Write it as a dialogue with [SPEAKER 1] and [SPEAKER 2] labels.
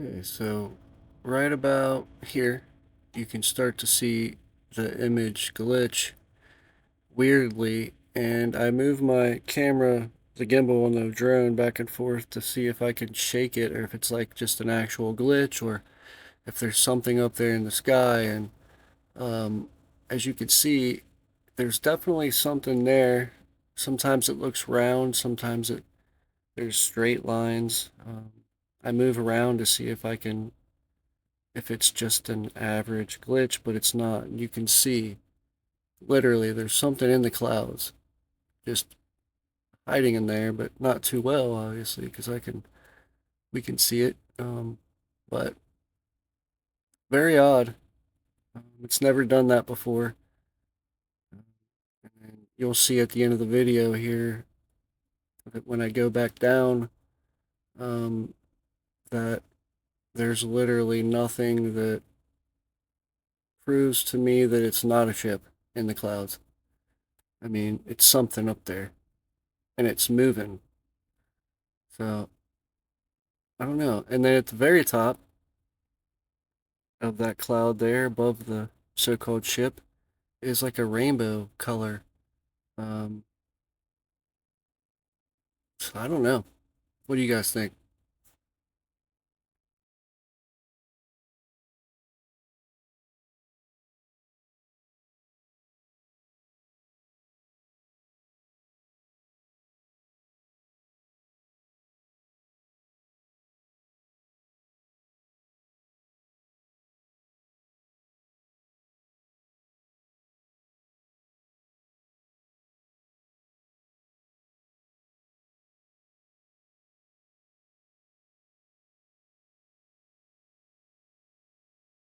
[SPEAKER 1] Okay, so right about here, you can start to see the image glitch weirdly, and I move my camera, the gimbal on the drone, back and forth to see if I can shake it or if it's like just an actual glitch or if there's something up there in the sky. And um, as you can see, there's definitely something there. Sometimes it looks round, sometimes there's straight lines. I move around to see if it's just an average glitch, but it's not. You can see literally there's something in the clouds just hiding in there, but not too well, obviously, because we can see it. But very odd. It's never done that before. And you'll see at the end of the video here that when I go back down, um, that there's literally nothing that proves to me that it's not a ship in the clouds. I mean, it's something up there, and it's moving. So I don't know. And then at the very top of that cloud there, above the so-called ship, is like a rainbow color. Um, so I don't know. What do you guys think?